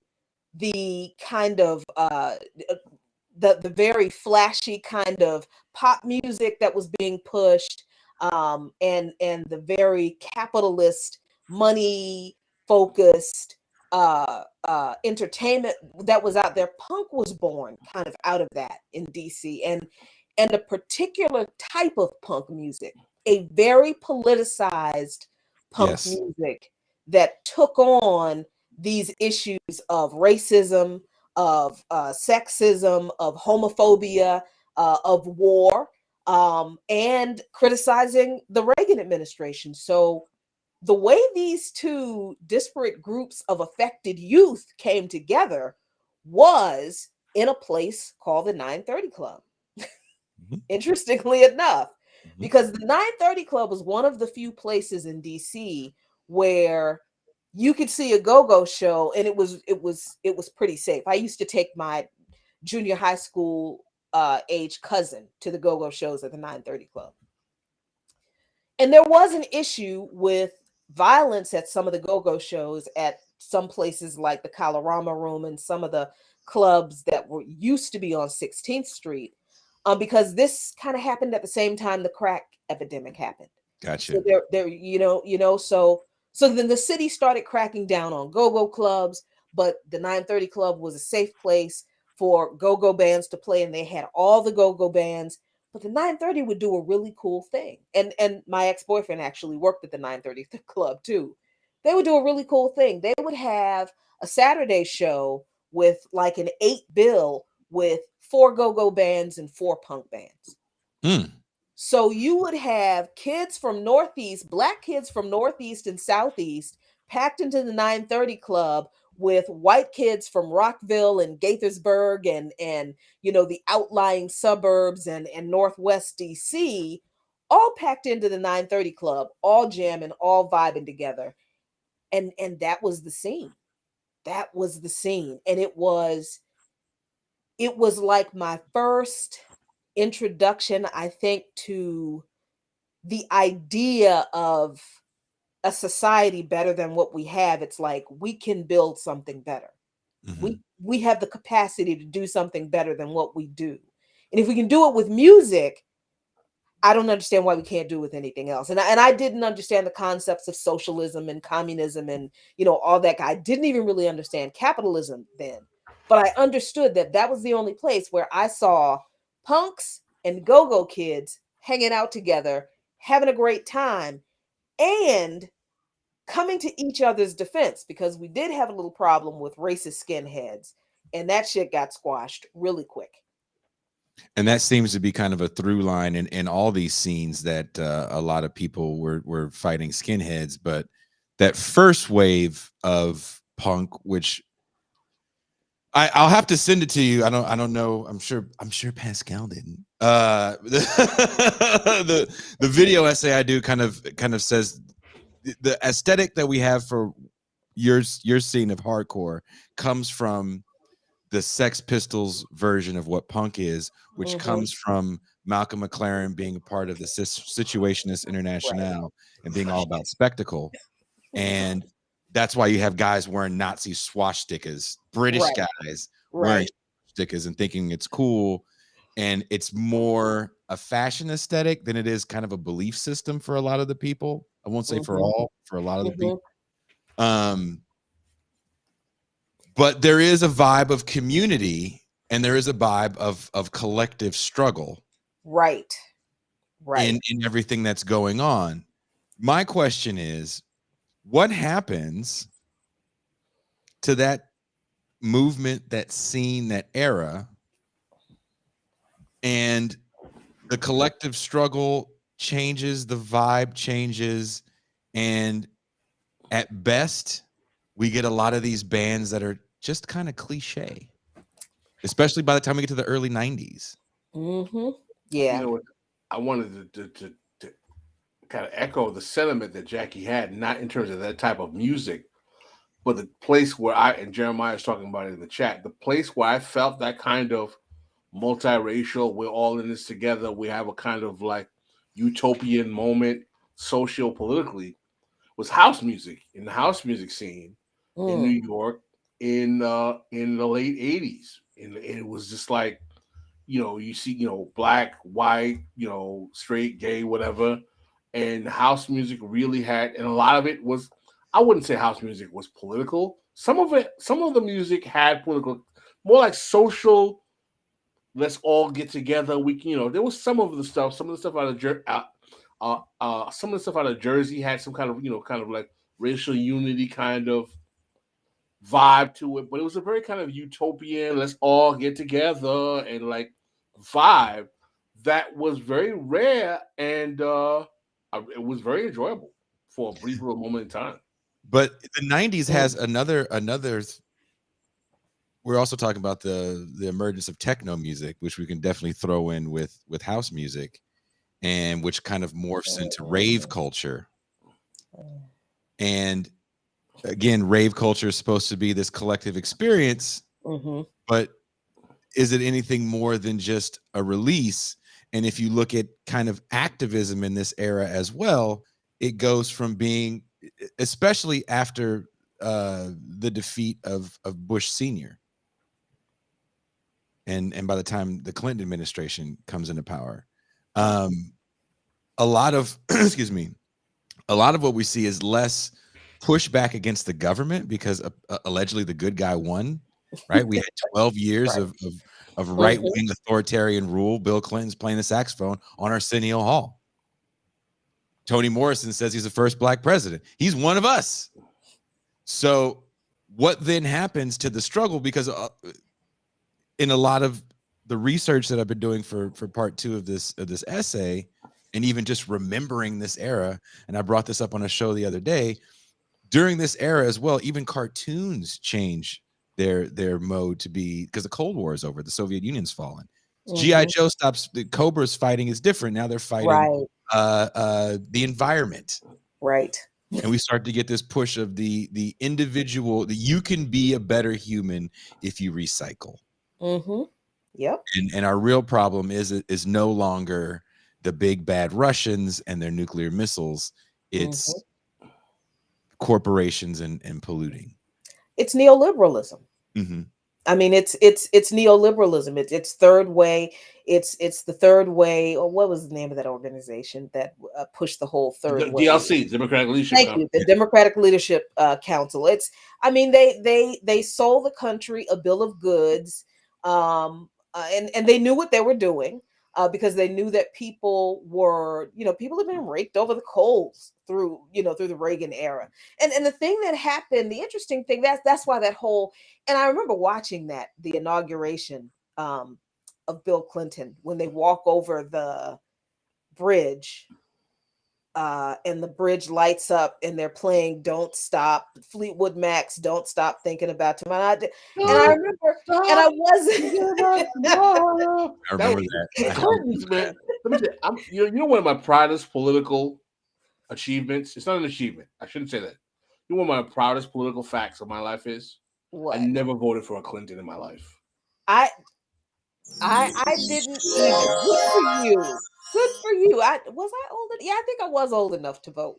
the kind of the very flashy kind of pop music that was being pushed, and the very capitalist, money focused entertainment that was out there, punk was born kind of out of that in DC. And a particular type of punk music, a very politicized punk music that took on these issues of racism, of sexism, of homophobia, of war, and criticizing the Reagan administration. So the way these two disparate groups of affected youth came together was in a place called the 930 Club. Interestingly enough, because the 930 Club was one of the few places in DC where you could see a go-go show, and it was pretty safe. I used to take my junior high school age cousin to the go-go shows at the 930 Club. And there was an issue with violence at some of the go-go shows at some places like the Colorama Room and some of the clubs that were used to be on 16th Street, because this kind of happened at the same time the crack epidemic happened. Gotcha. So so then the city started cracking down on go-go clubs, but the 930 Club was a safe place for go-go bands to play, and they had all the go-go bands. But the 930 would do a really cool thing. And my ex-boyfriend actually worked at the 930 Club too. They would do a really cool thing. They would have a Saturday show with like an 8 bill with 4 go-go bands and 4 punk bands. So you would have kids from Northeast, Black kids from Northeast and Southeast, packed into the 930 Club with white kids from Rockville and Gaithersburg and the outlying suburbs and Northwest DC, all packed into the 930 Club, all jamming, all vibing together. And that was the scene. That was the scene. And it was like my first introduction, I think, to the idea of a society better than what we have. It's like, we can build something better. We have the capacity to do something better than what we do. And if we can do it with music, I don't understand why we can't do with anything else. And I didn't understand the concepts of socialism and communism and, all that. I didn't even really understand capitalism then, but I understood that that was the only place where I saw punks and go-go kids hanging out together, having a great time, and coming to each other's defense, because we did have a little problem with racist skinheads, and that shit got squashed really quick. And that seems to be kind of a through line in all these scenes, that a lot of people were fighting skinheads. But that first wave of punk, which I'll have to send it to you. I don't know. I'm sure Pascal didn't. The video essay I do kind of says the aesthetic that we have for your scene of hardcore comes from the Sex Pistols version of what punk is, which comes from Malcolm McLaren being a part of the Situationist International and being all about spectacle. And that's why you have guys wearing Nazi swastikas, British guys wearing swastikas and thinking it's cool. And it's more a fashion aesthetic than it is kind of a belief system for a lot of the people. I won't say for all, for a lot of the people. But there is a vibe of community, and there is a vibe of collective struggle. Right. In everything that's going on. My question is, what happens to that movement, that scene, that era, and the collective struggle changes, the vibe changes, and at best, we get a lot of these bands that are just kind of cliche, especially by the time we get to the early 90s. Yeah. I wanted to kind of echo the sentiment that Jackie had, not in terms of that type of music, but the place where and Jeremiah is talking about it in the chat, the place where I felt that kind of multiracial, we're all in this together, we have a kind of like utopian moment socio-politically, was house music, in the house music scene in New York in the late 80s. And it was just like, you see, black, white, straight, gay, whatever. And house music really had, and a lot of it was, I wouldn't say house music was political. Some of the music had political, more like social, let's all get together. We can, there was some of the stuff out of some of the stuff out of Jersey had some kind of, kind of like racial unity kind of vibe to it, but it was a very kind of utopian, let's all get together and like vibe that was very rare, and it was very enjoyable for a brief little moment in time. But the 90s has another we're also talking about the emergence of techno music, which we can definitely throw in with house music, and which kind of morphs into rave culture. And again, rave culture is supposed to be this collective experience, but is it anything more than just a release? And if you look at kind of activism in this era as well, it goes from being, especially after the defeat of Bush Sr. And by the time the Clinton administration comes into power, a lot of excuse me, a lot of what we see is less pushback against the government, because allegedly the good guy won, right? We had 12 years of right-wing authoritarian rule. Bill Clinton's playing the saxophone on Arsenio Hall. Toni Morrison says he's the first black president. He's one of us. So what then happens to the struggle? Because in a lot of the research that I've been doing for part 2 of this essay, and even just remembering this era, and I brought this up on a show the other day, during this era as well, even cartoons change their mode to be, because the Cold War is over, the Soviet Union's fallen. G.I. Joe stops, the Cobra's fighting is different. Now they're fighting the environment. Right. And we start to get this push of the individual, that you can be a better human if you recycle. Yep. And our real problem is no longer the big bad Russians and their nuclear missiles. It's corporations and polluting. It's neoliberalism. I mean, it's neoliberalism. It's third way. It's the third way. Or what was the name of that organization that pushed the whole third way? DLC, Democratic Leadership Thank Council. you, the Democratic Leadership Council. It's, I mean, they sold the country a bill of goods, and they knew what they were doing, because they knew that people were, people have been raked over the coals through, through the Reagan era. And the thing that happened, the interesting thing, that's why that whole, and I remember watching the inauguration of Bill Clinton, when they walk over the bridge, and the bridge lights up and they're playing "Don't Stop," Fleetwood Mac's "Don't Stop Thinking About Tomorrow." And I remember, and I wasn't. I remember that. Clintons, man. Let me tell you, you know, one of my proudest political achievements. It's not an achievement. I shouldn't say that. You know, one of my proudest political facts of my life is What? I never voted for a Clinton in my life. I didn't either. Good for you. Good for you. Was I old? Yeah, I think I was old enough to vote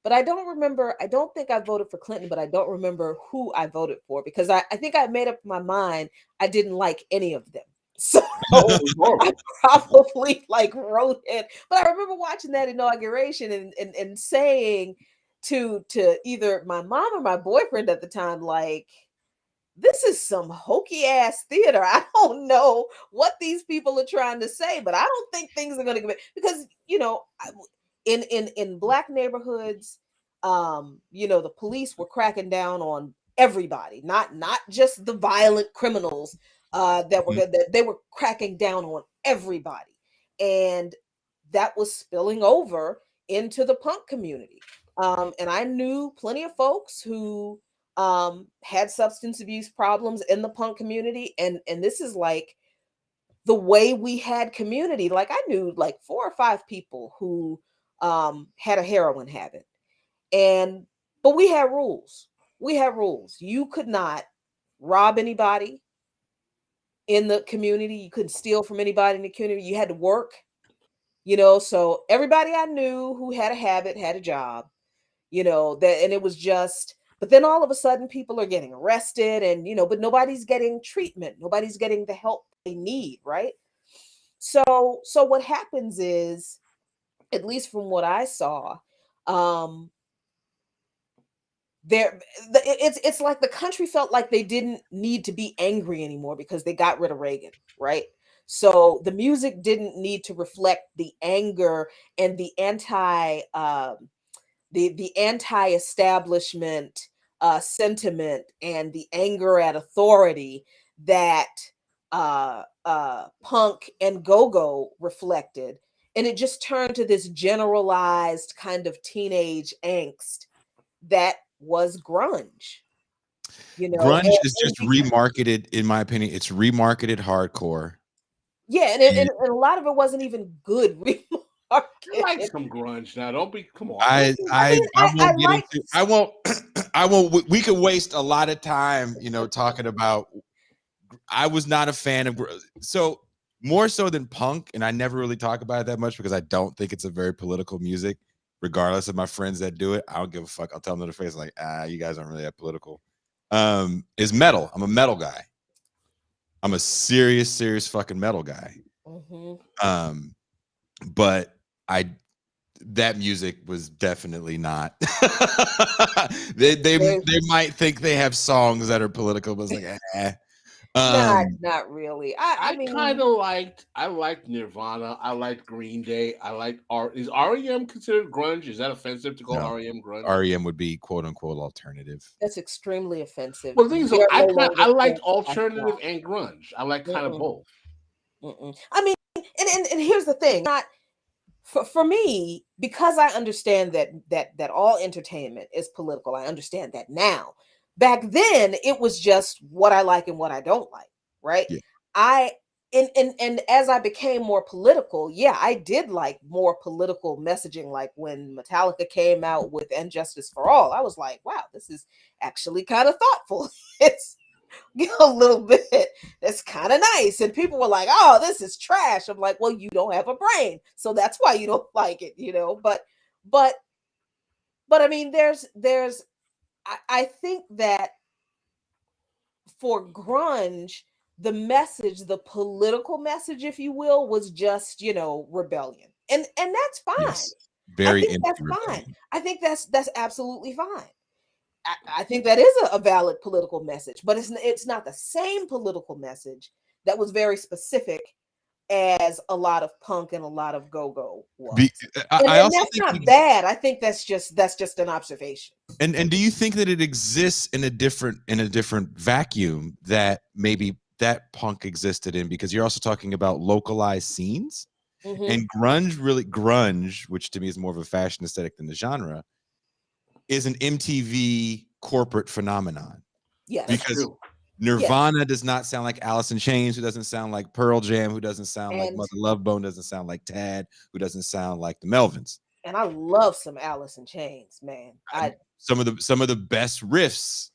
but I don't remember. I don't think I voted for Clinton, but I don't remember who I voted for, because I think I made up my mind I didn't like any of them. So I probably wrote it. But I remember watching that inauguration and saying to either my mom or my boyfriend at the time, like, this is some hokey ass theater. I don't know what these people are trying to say, but I don't think things are going to get, because in black neighborhoods, the police were cracking down on everybody, not just the violent criminals that they were cracking down on everybody, and that was spilling over into the punk community. And I knew plenty of folks who had substance abuse problems in the punk community, and this is like the way we had community. Like, I knew like 4 or 5 people who had a heroin habit, but we had rules. You could not rob anybody in the community. You couldn't steal from anybody in the community. You had to work, so everybody I knew who had a habit had a job, that, and it was just, but then all of a sudden people are getting arrested, and but nobody's getting treatment, nobody's getting the help they need, right? So what happens is, at least from what I saw, it's like the country felt like they didn't need to be angry anymore because they got rid of Reagan, right? So the music didn't need to reflect the anger and the anti-establishment sentiment and the anger at authority that punk and go-go reflected. And it just turned to this generalized kind of teenage angst that was grunge. Grunge is just remarketed, in my opinion. It's remarketed hardcore. Yeah, and a lot of it wasn't even good remarketed. I like some grunge now. Don't be, come on. I won't. We could waste a lot of time, talking about. I was not a fan of, so more so than punk, and I never really talk about it that much because I don't think it's a very political music. Regardless of my friends that do it, I don't give a fuck. I'll tell them to their face, like, you guys aren't really that political. Is metal. I'm a metal guy. I'm a serious fucking metal guy. Mm-hmm. But that music was definitely not. they might think they have songs that are political, but it's like, not really. I mean, kind of liked Nirvana. I liked Green Day. I liked Is REM considered grunge? Is that offensive to call REM grunge? REM would be quote unquote alternative. That's extremely offensive. Well, the thing is, I liked alternative and grunge. I like kind of both. I mean, and here's the thing. Not for me, because I understand that all entertainment is political. I understand that now. Back then, it was just what I like and what I don't like, right? Yeah. And as I became more political, yeah, I did like more political messaging. Like when Metallica came out with "And Justice for All," I was like, wow, this is actually kind of thoughtful. It's a little bit, that's kind of nice. And people were like, oh, this is trash. I'm like, well, you don't have a brain, so that's why you don't like it, but I mean, I think that for grunge, the message, the political message, if you will, was just, rebellion. And that's fine. Yes. I Very think empty that's fine. rebellion. I think that's absolutely fine. I think that is a valid political message, but it's not the same political message that was very specific as a lot of punk and a lot of go-go was. And I also that's think not bad. I think that's just an observation. And do you think that it exists in a different vacuum that maybe that punk existed in? Because you're also talking about localized scenes. And grunge, which to me is more of a fashion aesthetic than the genre, is an MTV corporate phenomenon. Yes. Because Nirvana does not sound like Alice in Chains, who doesn't sound like Pearl Jam, who doesn't sound like Mother Love Bone, doesn't sound like Tad, who doesn't sound like the Melvins. And I love some Alice in Chains, man. Some of the best riffs,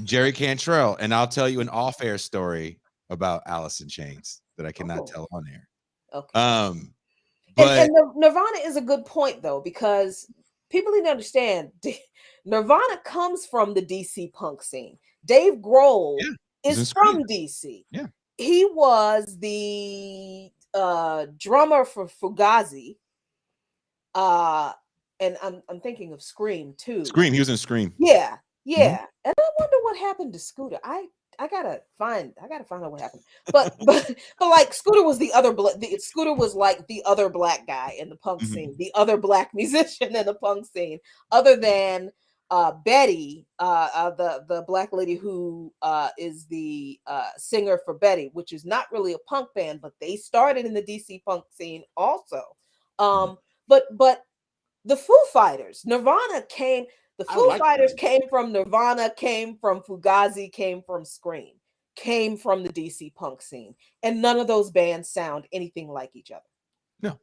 Jerry Cantrell. And I'll tell you an off-air story about Alice in Chains that I cannot tell on air. Okay. But and Nirvana is a good point, though, because people need to understand Nirvana comes from the DC punk scene. Dave Grohl is from DC. Yeah. He was the drummer for Fugazi. And I'm thinking of Scream too. Scream, he was in Scream. Yeah. And I wonder what happened to Scooter. I gotta find out what happened. But like Scooter was Scooter was like the other black guy in the punk scene, the other black musician in the punk scene, other than Betty, the black lady who is the singer for Betty, which is not really a punk band, but they started in the DC punk scene also. But the Foo Fighters, the Foo Fighters came from Nirvana, came from Fugazi, came from Scream, came from the DC punk scene. And none of those bands sound anything like each other. No.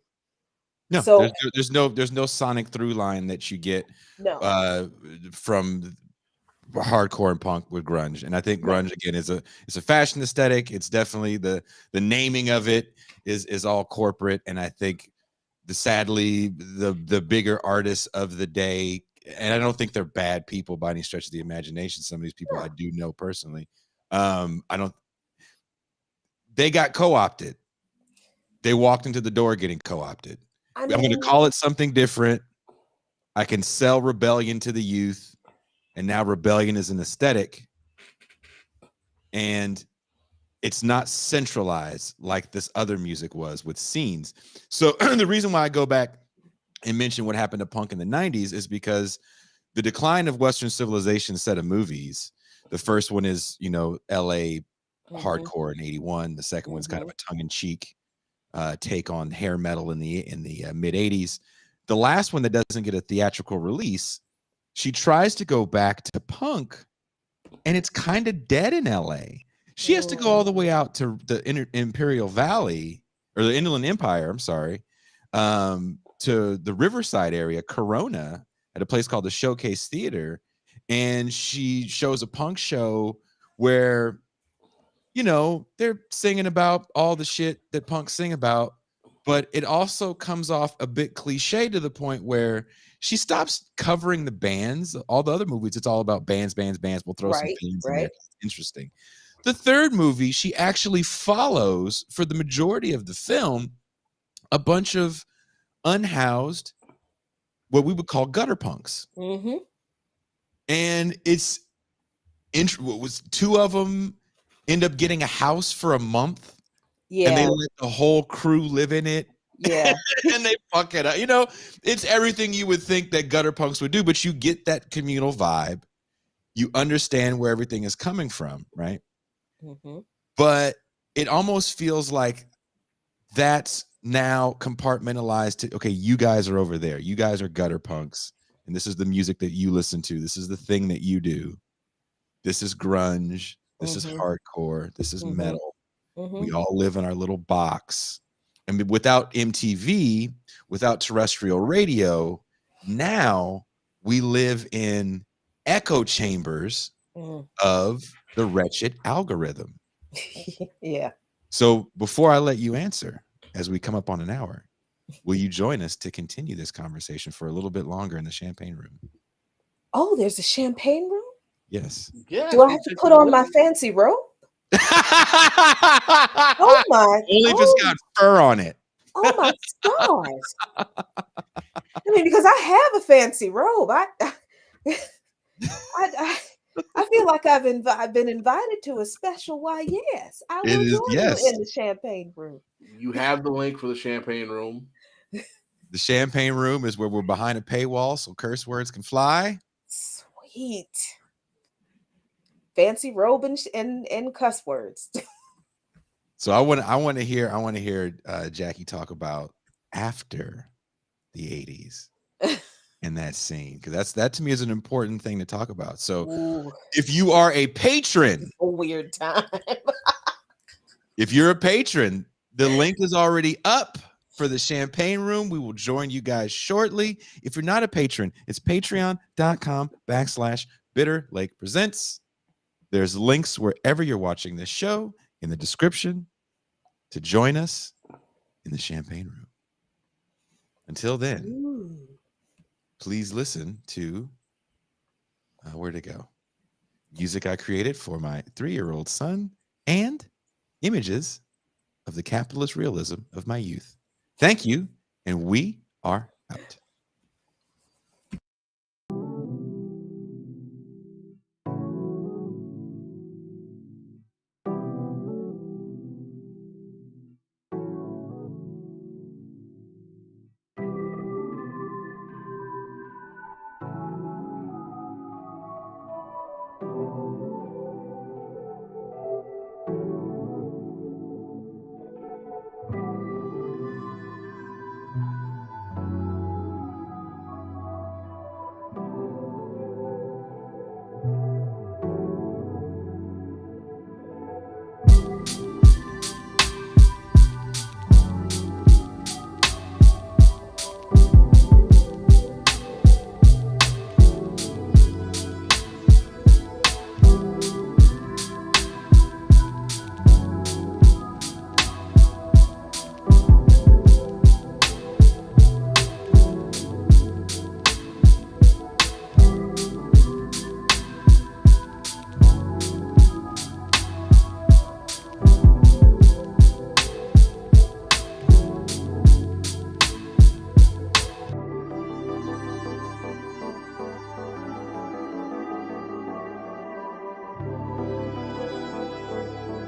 So there's no sonic through line that you get from hardcore and punk with grunge. And I think grunge again is a fashion aesthetic. It's definitely the naming of it is all corporate. And I think sadly the bigger artists of the day, and I don't think they're bad people by any stretch of the imagination. Some of these people I do know personally. They got co-opted. They walked into the door getting co-opted. I'm going to call it something different. I can sell rebellion to the youth, and now rebellion is an aesthetic, and it's not centralized like this other music was with scenes. So the reason why I go back and mention what happened to punk in the 90s is because the decline of Western civilization set of movies, the first one is, LA hardcore in 81. The second one's kind of a tongue-in-cheek take on hair metal in the mid 80s. The last one that doesn't get a theatrical release, she tries to go back to punk, and it's kind of dead in LA. She has to go all the way out to the Imperial Valley, or the Inland Empire, I'm sorry, to the Riverside area, Corona, at a place called the Showcase Theater. And she shows a punk show where, they're singing about all the shit that punks sing about, but it also comes off a bit cliche to the point where she stops covering the bands. All the other movies, it's all about bands. We'll throw some bands in there. Interesting. The third movie, she actually follows, for the majority of the film, a bunch of unhoused, what we would call gutter punks. And it's two of them end up getting a house for a month. And they let the whole crew live in it. And they fuck it up. It's everything you would think that gutter punks would do, but you get that communal vibe. You understand where everything is coming from, right? But it almost feels like that's now compartmentalized to, okay, you guys are over there. You guys are gutter punks. And this is the music that you listen to. This is the thing that you do. This is grunge. This is hardcore. This is metal. We all live in our little box. And without MTV, without terrestrial radio, now we live in echo chambers of the wretched algorithm. So before I let you answer, as we come up on an hour, will you join us to continue this conversation for a little bit longer in the champagne room? Oh, there's a champagne room? Yes. Yes, Do I he have to took put the on my link. fancy robe? Oh my! Only if it's got fur on it. Oh my stars! I mean, because I have a fancy robe. I feel like I've been invited to a special. Why, yes, I It will is, join yes. you in the champagne room. You have the link for the champagne room. The champagne room is where we're behind a paywall, so curse words can fly. Sweet. Fancy robe and cuss words. So I want to hear Jackie talk about after the 80s and that scene, because that to me is an important thing to talk about. So Ooh, if you are a patron, a weird time. if you're a patron, the link is already up for the champagne room. We will join you guys shortly. If you're not a patron, it's patreon.com/Bitter Lake Presents. There's links wherever you're watching this show in the description to join us in the champagne room. Until then, Ooh. please listen to where'd it go? Music I created for my 3-year-old son and images of the capitalist realism of my youth. Thank you, and we are out.